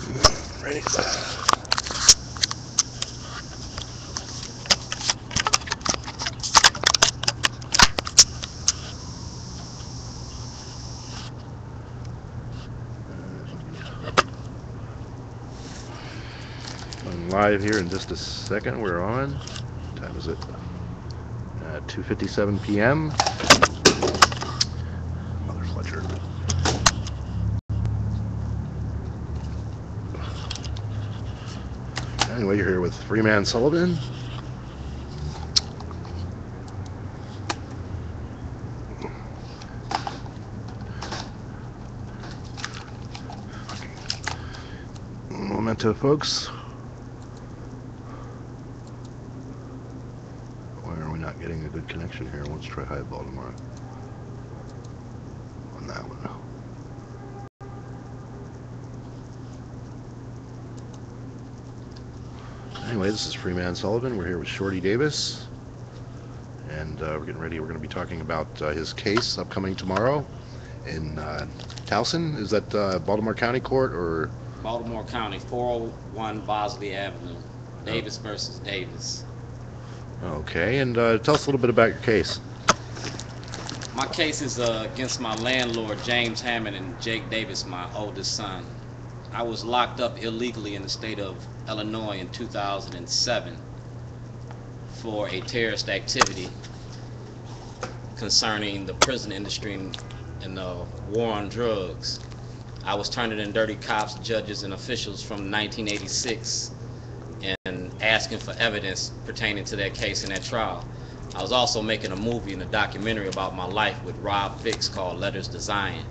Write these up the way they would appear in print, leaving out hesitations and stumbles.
Ready? I'm live here in just a second. We're on. What time is it? 2:57 p.m. Mother Fletcher. Anyway, you're here with Freeman Sullivan. Memento, folks. Why are we not getting a good connection here? Let's try High Baltimore on that one. Anyway, this is Freeman Sullivan. We're here with Shorty Davis, and we're getting ready. We're going to be talking about his case upcoming tomorrow in Towson. Is that Baltimore County Court or? Baltimore County, 401 Bosley Avenue, Davis versus Davis. Okay, and tell us a little bit about your case. My case is against my landlord, James Hammond, and Jake Davis, my oldest son. I was locked up illegally in the state of Illinois in 2007 for a terrorist activity concerning the prison industry and the war on drugs. I was turning in dirty cops, judges, and officials from 1986 and asking for evidence pertaining to that case and that trial. I was also making a movie and a documentary about my life with Rob Fix called Letters to Zion.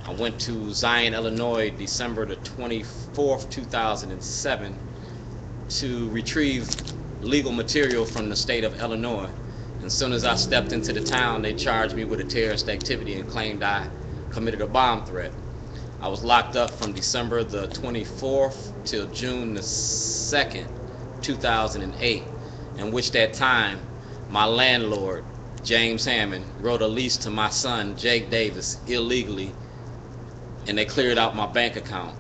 I went to Zion, Illinois, December the 24th, 2007 to retrieve legal material from the state of Illinois. And as soon as I stepped into the town, they charged me with a terrorist activity and claimed I committed a bomb threat. I was locked up from December the 24th till June the 2nd, 2008, in which that time my landlord, James Hammond, wrote a lease to my son, Jake Davis, illegally, and they cleared out my bank account.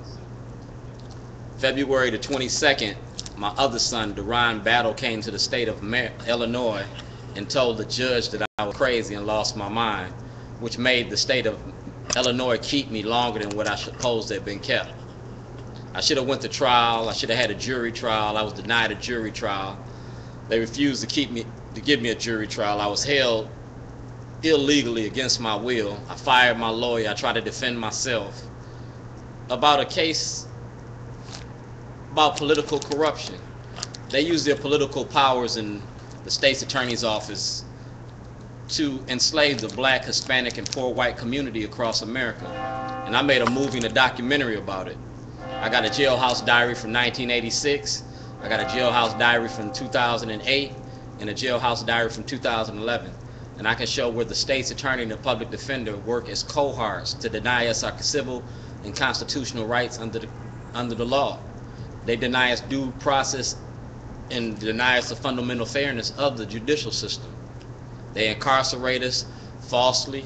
February the 22nd, my other son, Duane Battle, came to the state of Illinois and told the judge that I was crazy and lost my mind, which made the state of Illinois keep me longer than what I supposed to have been kept. I should have went to trial. I should have had a jury trial. I was denied a jury trial. They refused to give me a jury trial. I was held illegally against my will. I fired my lawyer. I tried to defend myself about a case about political corruption. They use their political powers in the state's attorney's office to enslave the black, Hispanic, and poor white community across America. And I made a movie and a documentary about it. I got a jailhouse diary from 1986. I got a jailhouse diary from 2008 and a jailhouse diary from 2011. And I can show where the state's attorney and the public defender work as cohorts to deny us our civil and constitutional rights under the law. They deny us due process and deny us the fundamental fairness of the judicial system. They incarcerate us falsely.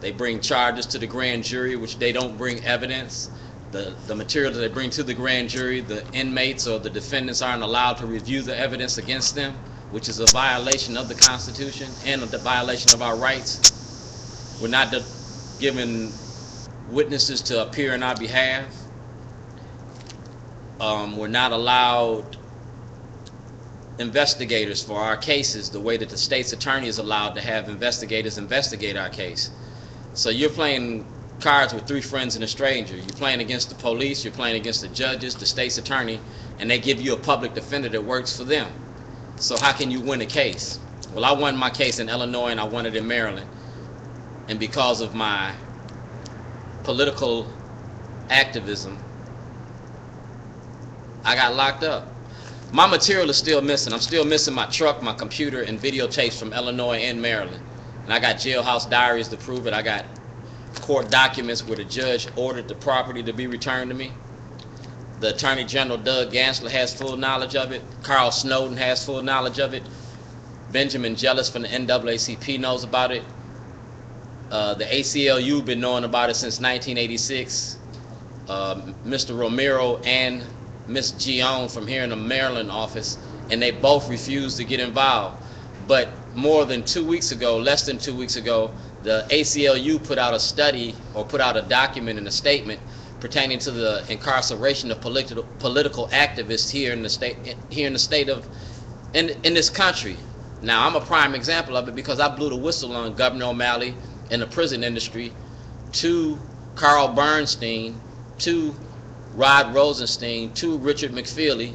They bring charges to the grand jury, which they don't bring evidence. The material that they bring to the grand jury, the inmates or the defendants aren't allowed to review the evidence against them, which is a violation of the Constitution and a violation of our rights. We're not given witnesses to appear on our behalf. We're not allowed investigators for our cases the way that the state's attorney is allowed to have investigators investigate our case. So you're playing cards with three friends and a stranger. You're playing against the police, you're playing against the judges, the state's attorney, and they give you a public defender that works for them. So how can you win a case? Well, I won my case in Illinois and I won it in Maryland. And because of my political activism, I got locked up. My material is still missing. I'm still missing my truck, my computer, and videotapes from Illinois and Maryland. And I got jailhouse diaries to prove it. I got court documents where the judge ordered the property to be returned to me. The Attorney General, Doug Gansler, has full knowledge of it. Carl Snowden has full knowledge of it. Benjamin Jealous from the NAACP knows about it. The ACLU been knowing about it since 1986. Mr. Romero and Miss Gion from here in the Maryland office, and they both refused to get involved. But more than 2 weeks ago, less than 2 weeks ago, the ACLU put out a study, or put out a document and a statement pertaining to the incarceration of political activists here in this country. Now, I'm a prime example of it because I blew the whistle on Governor O'Malley and the prison industry, to Carl Bernstein, to Rod Rosenstein, to Richard McFeely,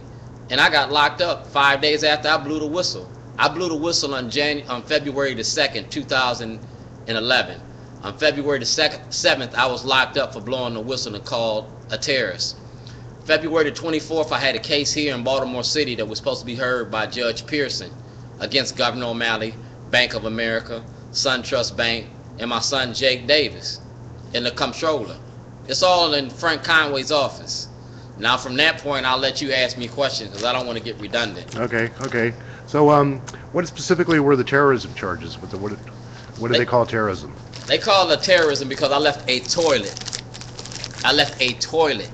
and I got locked up 5 days after I blew the whistle. I blew the whistle on February the 2nd, 2011. On February the 7th, I was locked up for blowing the whistle and called a terrorist. February the 24th, I had a case here in Baltimore City that was supposed to be heard by Judge Pearson against Governor O'Malley, Bank of America, SunTrust Bank, and my son Jake Davis, and the comptroller. It's all in Frank Conway's office. Now, from that point, I'll let you ask me questions because I don't want to get redundant. Okay. So, what specifically were the terrorism charges? What do they call terrorism? They call it terrorism because I left a toilet. I left a toilet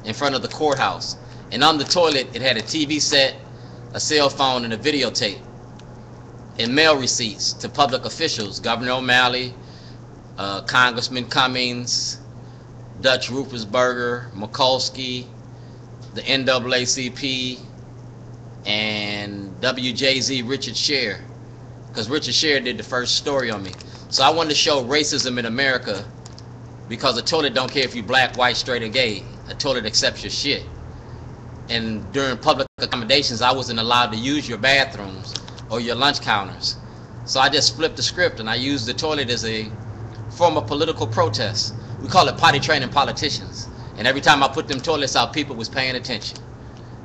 in front of the courthouse, and on the toilet it had a TV set, a cell phone, and a videotape, and mail receipts to public officials: Governor O'Malley, Congressman Cummings, Dutch Ruppersberger, Mikulski, the NAACP, and WJZ Richard Sher, because Richard Sher did the first story on me. So I wanted to show racism in America, because a toilet don't care if you black, white, straight, or gay. A toilet accepts your shit. And during public accommodations, I wasn't allowed to use your bathrooms or your lunch counters. So I just flipped the script and I used the toilet as a form of political protest. We call it potty training politicians. And every time I put them toilets out, people was paying attention.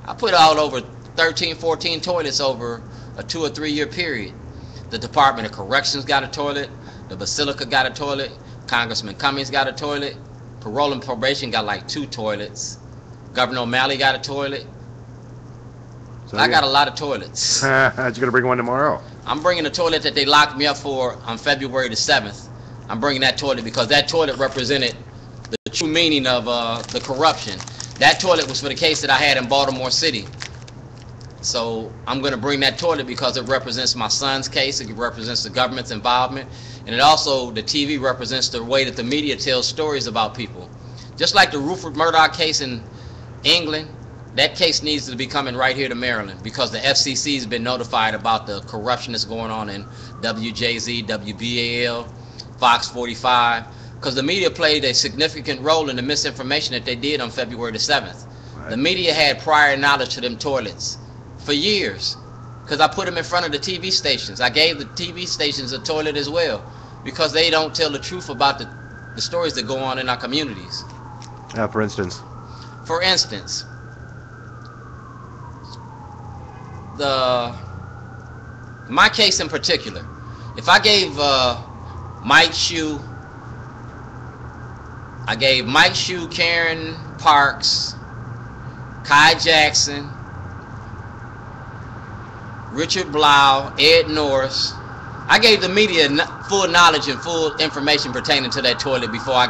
I put out over 13, 14 toilets over a 2 or 3 year period. The Department of Corrections got a toilet. The Basilica got a toilet. Congressman Cummings got a toilet. Parole and Probation got like 2 toilets. Governor O'Malley got a toilet. So I got a lot of toilets. You're going to bring one tomorrow? I'm bringing the toilet that they locked me up for on February the 7th. I'm bringing that toilet because that toilet represented the true meaning of the corruption. That toilet was for the case that I had in Baltimore City. So I'm going to bring that toilet because it represents my son's case. It represents the government's involvement. And it also, the TV represents the way that the media tells stories about people. Just like the Rupert Murdoch case in England, that case needs to be coming right here to Maryland because the FCC has been notified about the corruption that's going on in WJZ, WBAL, Fox 45, because the media played a significant role in the misinformation that they did on February the 7th. Right. The media had prior knowledge to them toilets for years because I put them in front of the TV stations. I gave the TV stations a toilet as well because they don't tell the truth about the stories that go on in our communities. For instance? For instance, my case in particular, if I gave Mike Shue, Karen Parks, Kai Jackson, Richard Blau, Ed Norris, I gave the media full knowledge and full information pertaining to that toilet before I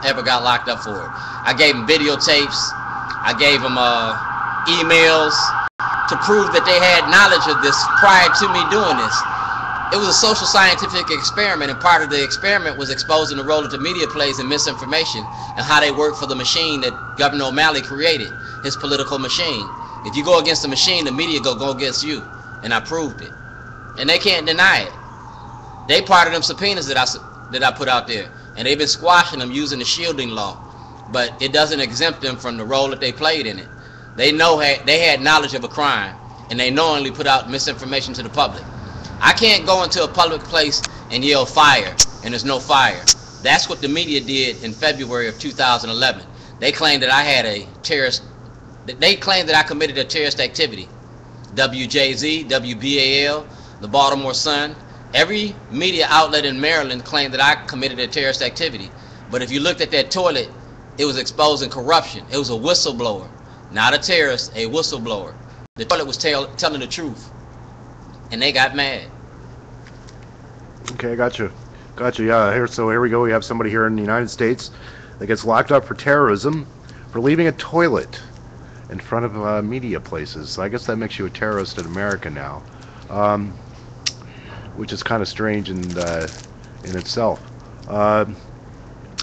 ever got locked up for it. I gave them videotapes, I gave them emails to prove that they had knowledge of this prior to me doing this. It was a social scientific experiment, and part of the experiment was exposing the role that the media plays in misinformation and how they work for the machine that Governor O'Malley created, his political machine. If you go against the machine, the media go against you, and I proved it. And they can't deny it. They part of them subpoenas that I put out there, and they've been squashing them using the shielding law, but it doesn't exempt them from the role that they played in it. They had knowledge of a crime, and they knowingly put out misinformation to the public. I can't go into a public place and yell fire, and there's no fire. That's what the media did in February of 2011. They claimed that I had a terrorist. They claimed that I committed a terrorist activity. WJZ, WBAL, the Baltimore Sun, every media outlet in Maryland claimed that I committed a terrorist activity. But if you looked at that toilet, it was exposing corruption. It was a whistleblower, not a terrorist, a whistleblower. The toilet was telling the truth, and they got mad. Okay, gotcha. Yeah, here we go. We have somebody here in the United States that gets locked up for terrorism. for leaving a toilet in front of media places. So I guess that makes you a terrorist in America now, um, which is kind of strange in itself. Uh,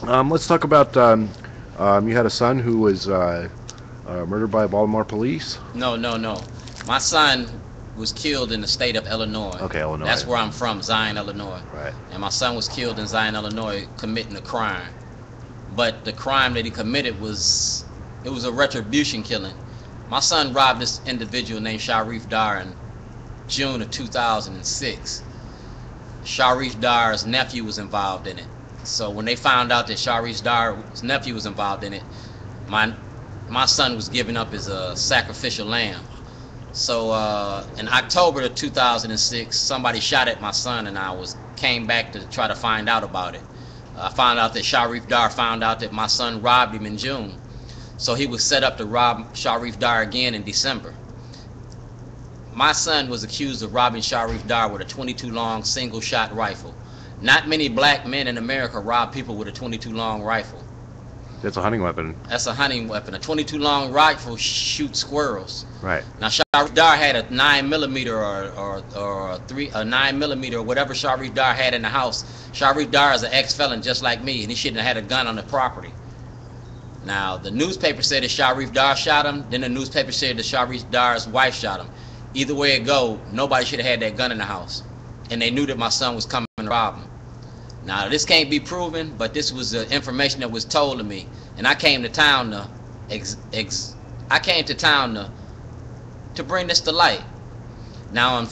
let's talk about you had a son who was murdered by Baltimore police. No, no, no. My son was killed in the state of Illinois. Okay, Illinois. That's where I'm from, Zion, Illinois. Right. And my son was killed in Zion, Illinois, committing a crime. But the crime that he committed was a retribution killing. My son robbed this individual named Sharif Dar in June of 2006. Sharif Dar's nephew was involved in it. So when they found out that Sharif Dar's nephew was involved in it, my son was giving up his sacrificial lamb. So in October of 2006, somebody shot at my son, and came back to try to find out about it. I found out that Sharif Dar found out that my son robbed him in June. So he was set up to rob Sharif Dar again in December. My son was accused of robbing Sharif Dar with a 22 long single shot rifle. Not many black men in America rob people with a 22 long rifle. That's a hunting weapon. That's a hunting weapon. A 22 long rifle shoots squirrels. Right. Now Sharif Dar had a 9mm or a 9mm or whatever Sharif Dar had in the house. Sharif Dar is an ex-felon just like me, and he shouldn't have had a gun on the property. Now the newspaper said that Sharif Dar shot him. Then the newspaper said that Sharif Dar's wife shot him. Either way it go, nobody should have had that gun in the house, and they knew that my son was coming to rob him. Now this can't be proven, but this was the information that was told to me, and I came to town to bring this to light. Now on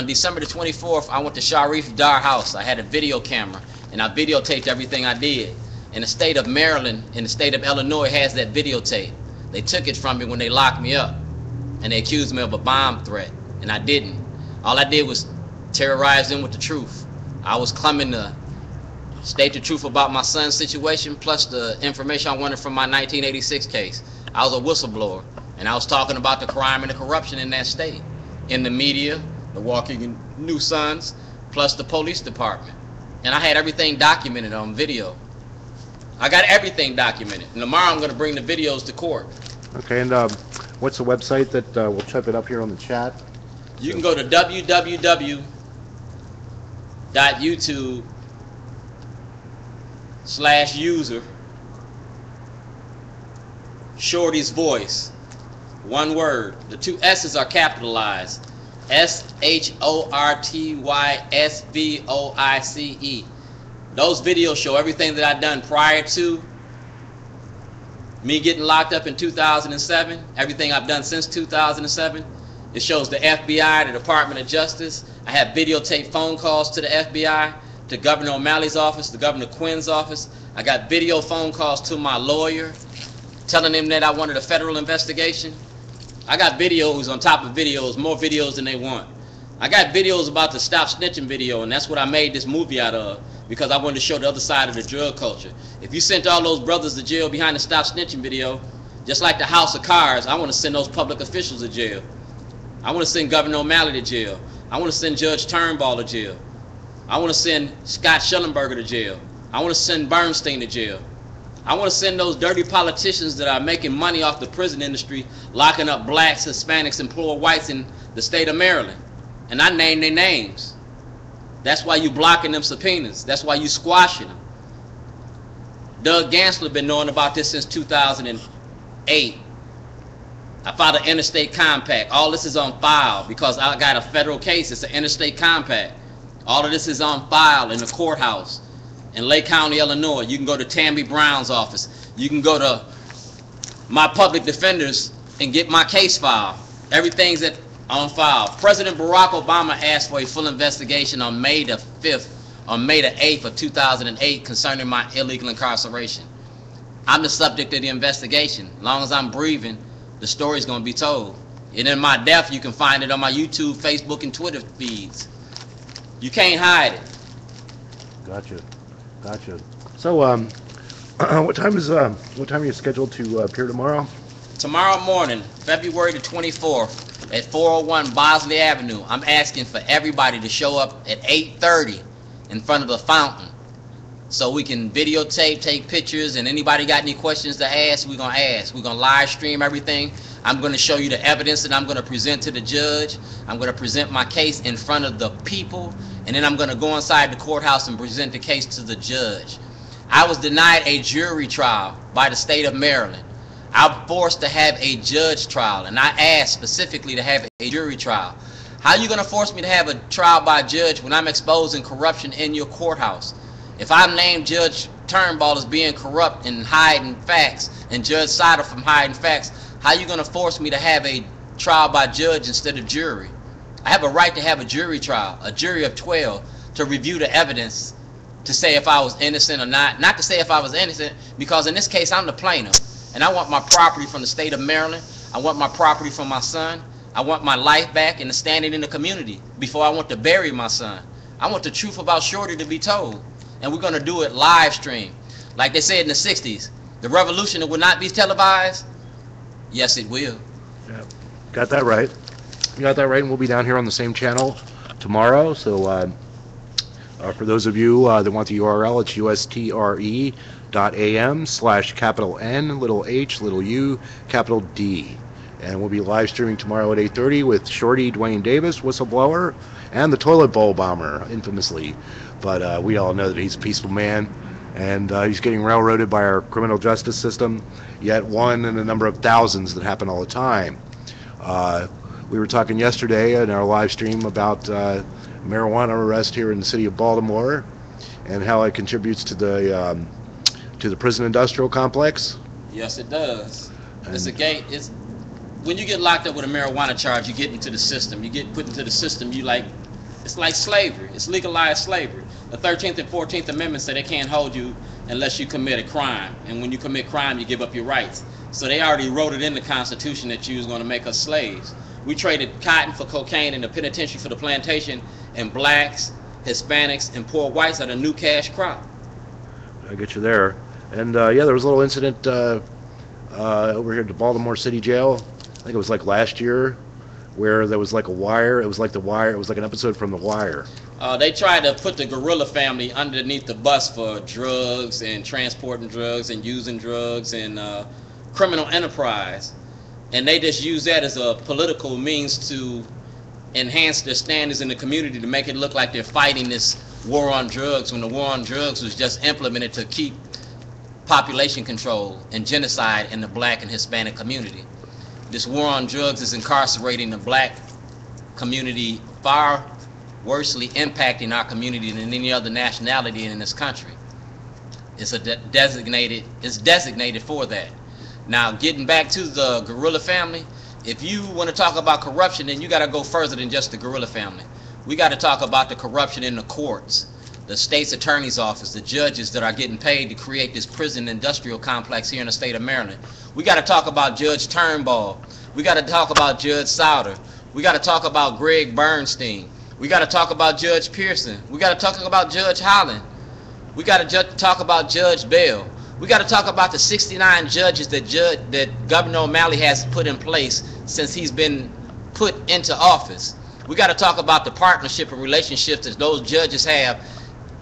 December the 24th, I went to Sharif Dar house. I had a video camera, and I videotaped everything I did. In the state of Maryland, in the state of Illinois, has that videotape. They took it from me when they locked me up, and they accused me of a bomb threat, and I didn't. All I did was terrorize them with the truth. I was coming to state the truth about my son's situation, plus the information I wanted from my 1986 case. I was a whistleblower, and I was talking about the crime and the corruption in that state, in the media, the Walking News Suns, plus the police department. And I had everything documented on video. I got everything documented. And tomorrow I'm going to bring the videos to court. Okay, and what's the website that we'll type it up here on the chat? You can go to www.youtube.com/user Shorty's Voice. One word. The two S's are capitalized. SHORTYSVOICE. Those videos show everything that I've done prior to me getting locked up in 2007, everything I've done since 2007. It shows the FBI, the Department of Justice. I have videotaped phone calls to the FBI, to Governor O'Malley's office, to Governor Quinn's office. I got video phone calls to my lawyer, telling him that I wanted a federal investigation. I got videos on top of videos, more videos than they want. I got videos about the Stop Snitching video, and that's what I made this movie out of, because I wanted to show the other side of the drug culture. If you sent all those brothers to jail behind the Stop Snitching video, just like the House of Cards, I want to send those public officials to jail. I want to send Governor O'Malley to jail. I want to send Judge Turnbull to jail. I want to send Scott Schellenberger to jail. I want to send Bernstein to jail. I want to send those dirty politicians that are making money off the prison industry, locking up blacks, Hispanics, and poor whites in the state of Maryland. And I name their names. That's why you blocking them subpoenas. That's why you squashing them. Doug Gansler been knowing about this since 2008. I filed an interstate compact. All this is on file because I got a federal case. It's an interstate compact. All of this is on file in the courthouse in Lake County, Illinois. You can go to Tammy Brown's office. You can go to my public defenders and get my case file. Everything's on file. President Barack Obama asked for a full investigation on May the 5th, on May the 8th of 2008 concerning my illegal incarceration. I'm the subject of the investigation. As long as I'm breathing, the story's going to be told. And in my death, you can find it on my YouTube, Facebook, and Twitter feeds. You can't hide it. Gotcha. So, what time are you scheduled to appear tomorrow? Tomorrow morning, February the 24th, at 401 Bosley Avenue. I'm asking for everybody to show up at 8:30 in front of the fountain. so we can videotape, take pictures, and anybody got any questions to ask, we're going to ask. We're going to live stream everything. I'm going to show you the evidence that I'm going to present to the judge. I'm going to present my case in front of the people, and then I'm going to go inside the courthouse and present the case to the judge. I was denied a jury trial by the state of Maryland. I'm forced to have a judge trial, and I asked specifically to have a jury trial. How are you going to force me to have a trial by judge when I'm exposing corruption in your courthouse? If I'm named Judge Turnbull as being corrupt and hiding facts, and Judge Sider from hiding facts, how are you going to force me to have a trial by judge instead of jury? I have a right to have a jury trial, a jury of 12, to review the evidence to say if I was innocent or not. Not to say if I was innocent, because in this case I'm the plaintiff, and I want my property from the state of Maryland. I want my property from my son. I want my life back and the standing in the community before I want to bury my son. I want the truth about Shorty to be told. And we're going to do it live stream. Like they said in the 60s, the revolution will not be televised. Yes, it will. Yeah, got that right. You got that right, and we'll be down here on the same channel tomorrow. So for those of you that want the URL, it's ustre.am/N, little h, little u, capital D. And we'll be live streaming tomorrow at 8:30 with Shorty, Duane Davis, whistleblower, and the toilet bowl bomber, infamously. But we all know that he's a peaceful man, and he's getting railroaded by our criminal justice system, yet one in a number of thousands that happen all the time. We were talking yesterday in our live stream about marijuana arrest here in the city of Baltimore, and how it contributes to the prison industrial complex. Yes, it does. It's a gate. It's when you get locked up with a marijuana charge, you get into the system. You get put into the system. It's like slavery. It's legalized slavery. The 13th and 14th Amendments say they can't hold you unless you commit a crime. And when you commit crime, you give up your rights. So they already wrote it in the Constitution that you was going to make us slaves. We traded cotton for cocaine in the penitentiary for the plantation, and blacks, Hispanics, and poor whites are the new cash crop. I get you there. And yeah, there was a little incident over here at the Baltimore City Jail. I think it was like last year, where there was like a wire. It was like The Wire. It was like an episode from The Wire. They tried to put the Gorilla family underneath the bus for drugs and transporting drugs and using drugs and criminal enterprise. And they just use that as a political means to enhance their standards in the community, to make it look like they're fighting this war on drugs, when the war on drugs was just implemented to keep population control and genocide in the black and Hispanic community. This war on drugs is incarcerating the black community, far worsely impacting our community than any other nationality in this country. It's designated for that. Now, getting back to the Gorilla family, if you want to talk about corruption, then you got to go further than just the Gorilla family. We got to talk about the corruption in the courts, the state's attorney's office, the judges that are getting paid to create this prison industrial complex here in the state of Maryland. We got to talk about Judge Turnbull. We got to talk about Judge Souder. We got to talk about Greg Bernstein. We got to talk about Judge Pearson. We got to talk about Judge Holland. We got to talk about Judge Bell. We got to talk about the 69 judges that Governor O'Malley has put in place since he's been put into office. We got to talk about the partnership and relationships that those judges have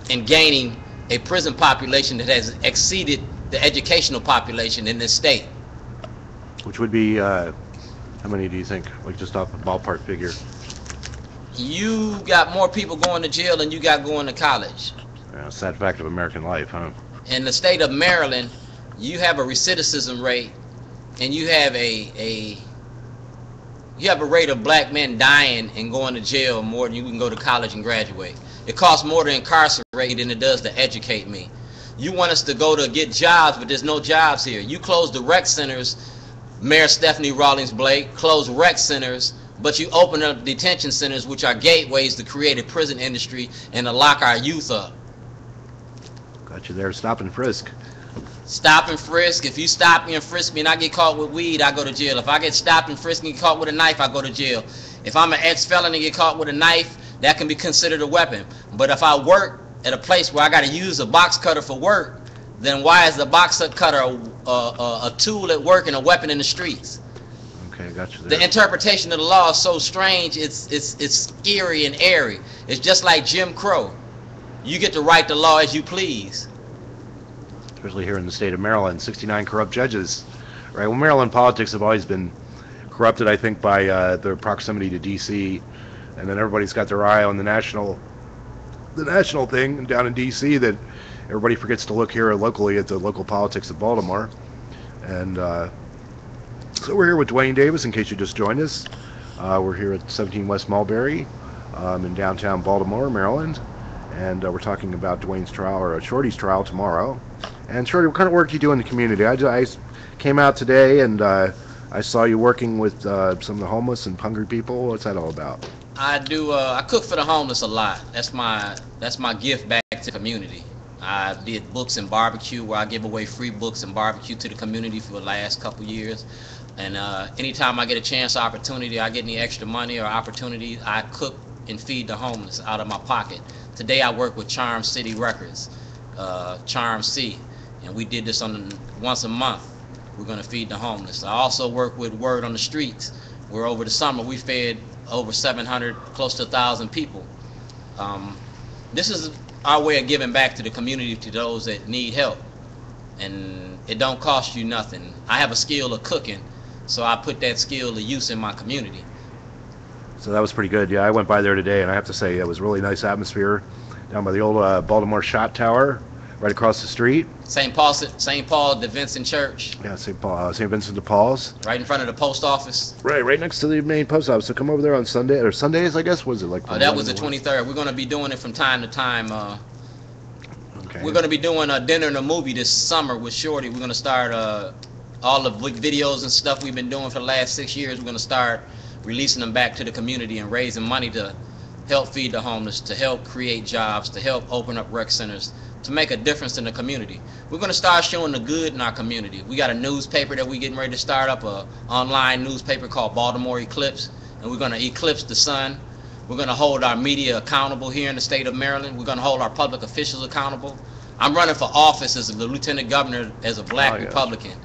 in gaining a prison population that has exceeded the educational population in this state. Which would be, how many do you think? Like just off a ballpark figure. You got more people going to jail than you got going to college. Yeah, sad fact of American life, huh? In the state of Maryland, you have a recidivism rate, and you have a rate of black men dying and going to jail more than you can go to college and graduate. It costs more to incarcerate than it does to educate me. You want us to go to get jobs, but there's no jobs here. You close the rec centers, Mayor Stephanie Rawlings Blake, close rec centers, but you open up detention centers, which are gateways to create a prison industry and to lock our youth up. Got you there. Stop and frisk. Stop and frisk. If you stop me and frisk me and I get caught with weed, I go to jail. If I get stopped and frisked and get caught with a knife, I go to jail. If I'm an ex-felon and get caught with a knife, that can be considered a weapon. But if I work at a place where I got to use a box cutter for work, then why is the box cutter a tool at work and a weapon in the streets? Okay, got you there. The interpretation of the law is so strange, it's scary and airy. It's just like Jim Crow. You get to write the law as you please. especially here in the state of Maryland. 69 corrupt judges. Right. Well, Maryland politics have always been corrupted, I think, by their proximity to D.C. And then everybody's got their eye on the national thing down in D.C. that everybody forgets to look here locally at the local politics of Baltimore. And so we're here with Duane Davis, in case you just joined us. We're here at 17 West Mulberry in downtown Baltimore, Maryland. And we're talking about Duane's trial, or Shorty's trial, tomorrow. And Shorty, what kind of work do you do in the community? I came out today and I saw you working with some of the homeless and hungry people. What's that all about? I do. I cook for the homeless a lot. That's my gift back to the community. I did books and barbecue, where I give away free books and barbecue to the community for the last couple years. And anytime I get a chance, opportunity, I get any extra money or opportunity, I cook and feed the homeless out of my pocket. Today I work with Charm City Records, Charm C, and we did this once a month. We're going to feed the homeless. I also work with Word on the Streets, where over the summer we fed over 700, close to 1,000 people. This is our way of giving back to the community, to those that need help, and it don't cost you nothing. I have a skill of cooking, so I put that skill to use in my community. So that was pretty good. Yeah, I went by there today, and I have to say it was a really nice atmosphere down by the old Baltimore Shot Tower, right across the street. St. Paul de Vincent Church. Yeah, St. Vincent de Paul's. Right in front of the post office. Right next to the main post office. So come over there on Sunday, or Sundays, I guess. Was it like? That was the 23rd. We're going to be doing it from time to time. Okay. We're going to be doing a dinner and a movie this summer with Shorty. We're going to start all the videos and stuff we've been doing for the last 6 years. We're going to start releasing them back to the community and raising money to help feed the homeless, to help create jobs, to help open up rec centers, to make a difference in the community. We're going to start showing the good in our community. We got a newspaper that we're getting ready to start up, a online newspaper called Baltimore Eclipse, and we're going to eclipse the sun. We're going to hold our media accountable here in the state of Maryland. We're going to hold our public officials accountable. I'm running for office as the lieutenant governor as a black Republican.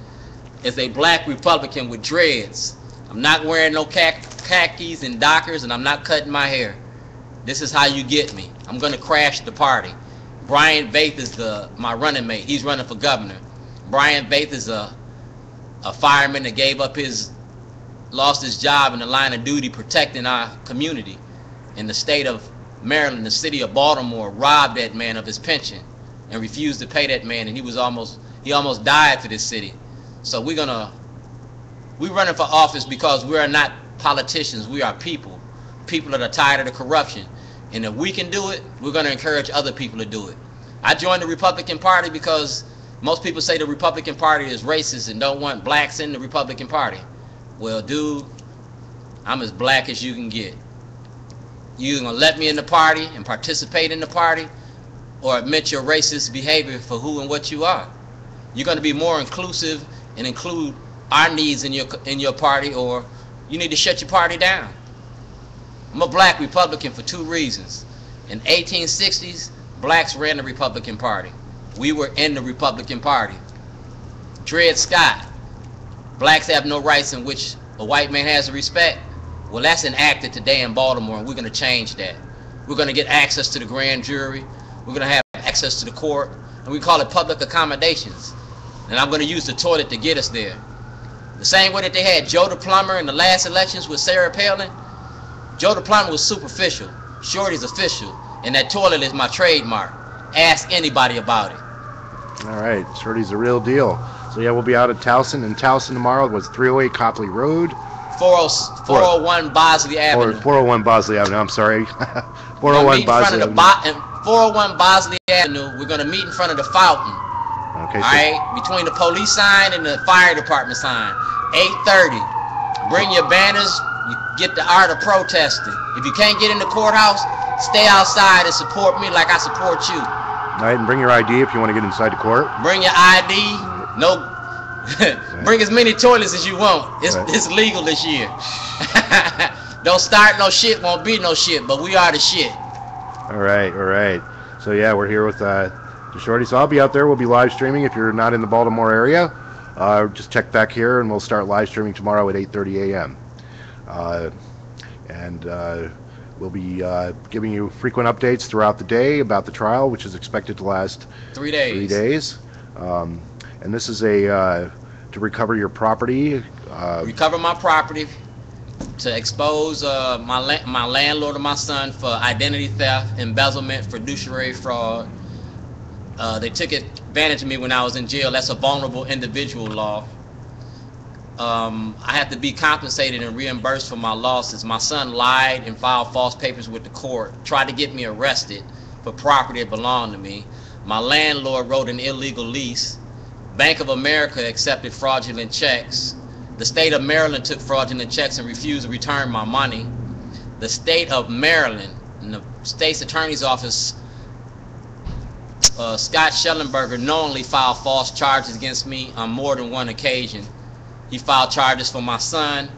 As a black Republican with dreads. I'm not wearing no khakis and dockers, and I'm not cutting my hair. This is how you get me. I'm going to crash the party. Brian Baith is my running mate. He's running for governor. Brian Baith is a fireman that lost his job in the line of duty protecting our community. In the state of Maryland, the city of Baltimore robbed that man of his pension and refused to pay that man, and he almost died for this city. So we're running for office because we are not politicians. We are people that are tired of the corruption. And if we can do it, we're going to encourage other people to do it. I joined the Republican Party because most people say the Republican Party is racist and don't want blacks in the Republican Party. Well, dude, I'm as black as you can get. You going to let me in the party and participate in the party, or admit your racist behavior for who and what you are? You're going to be more inclusive and include our needs in your party, or you need to shut your party down. I'm a black Republican for 2 reasons. In 1860s, blacks ran the Republican Party. We were in the Republican Party. Dred Scott, blacks have no rights in which a white man has to respect. Well, that's enacted today in Baltimore, and we're going to change that. We're going to get access to the grand jury. We're going to have access to the court, and we call it public accommodations. And I'm going to use the toilet to get us there. The same way that they had Joe the Plumber in the last elections with Sarah Palin. Joe the Plumber was superficial. Shorty's official. And that toilet is my trademark. Ask anybody about it. All right. Shorty's the real deal. So, yeah, we'll be out at Towson. And Towson tomorrow was 308 Copley Road. 401 Bosley Avenue. 401 Bosley Avenue. I'm sorry. 401 Bosley Avenue. 401 Bosley Avenue. We're going to meet in front of the fountain. Okay. All right. Between the police sign and the fire department sign. 8:30. Bring your banners. You get the art of protesting. If you can't get in the courthouse, stay outside and support me like I support you. All right, and bring your ID if you want to get inside the court. Bring your ID. No, bring as many toilets as you want. It's legal this year. Don't start no shit, won't be no shit, but we are the shit. All right. So yeah, we're here with Shorty. So I'll be out there. We'll be live streaming if you're not in the Baltimore area. Just check back here, and we'll start live streaming tomorrow at 8:30 a.m. We'll be giving you frequent updates throughout the day about the trial, which is expected to last 3 days. 3 days. And this is a to recover your property. Recover my property, to expose my landlord and my son for identity theft, embezzlement, fiduciary fraud. They took advantage of me when I was in jail. That's a vulnerable individual law. I have to be compensated and reimbursed for my losses. My son lied and filed false papers with the court, tried to get me arrested for property that belonged to me. My landlord wrote an illegal lease. Bank of America accepted fraudulent checks. The state of Maryland took fraudulent checks and refused to return my money. The state of Maryland and the state's attorney's office, Scott Schellenberger, knowingly filed false charges against me on more than one occasion. He filed charges for my son,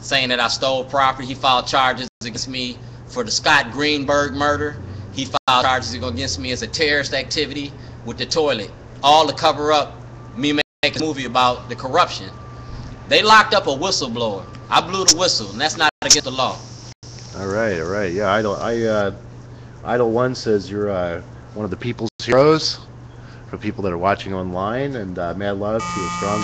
saying that I stole property. He filed charges against me for the Scott Greenberg murder. He filed charges against me as a terrorist activity with the toilet, all to cover up me making a movie about the corruption. They locked up a whistleblower. I blew the whistle, and that's not against the law. All right, all right. Yeah, Idle One says you're one of the people's heroes for people that are watching online, and mad love to a strong,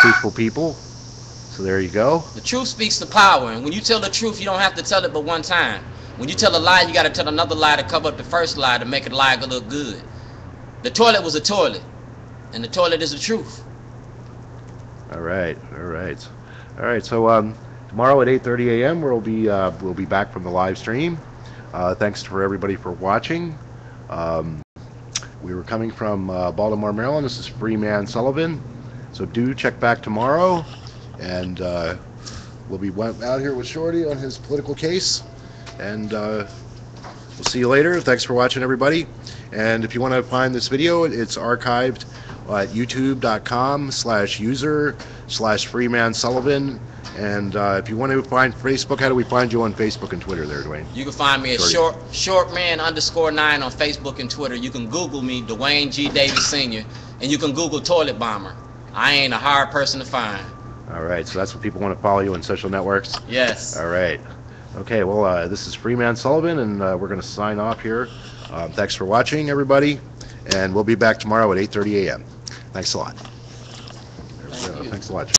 peaceful people. So there you go. The truth speaks to power, and when you tell the truth, you don't have to tell it but one time. When you tell a lie, you got to tell another lie to cover up the first lie to make the lie look good. The toilet was a toilet, and the toilet is the truth. All right, all right, all right. So tomorrow at 8:30 a.m. we'll be back from the live stream. Thanks for everybody for watching. We were coming from Baltimore, Maryland. This is Freeman Sullivan. So do check back tomorrow, and we'll be out here with Shorty on his political case. And we'll see you later. Thanks for watching, everybody. And if you want to find this video, it's archived at youtube.com/user/Freeman Sullivan. And if you want to find Facebook, how do we find you on Facebook and Twitter there, Duane? You can find me at shortman_9 on Facebook and Twitter. You can Google me, Duane G. Davis Sr., and you can Google Toilet Bomber. I ain't a hard person to find. All right, so that's what people want to follow you on social networks? Yes. All right. Okay, well, this is Freeman Sullivan, and we're going to sign off here. Thanks for watching, everybody, and we'll be back tomorrow at 8:30 a.m. Thanks a lot. Thanks a lot.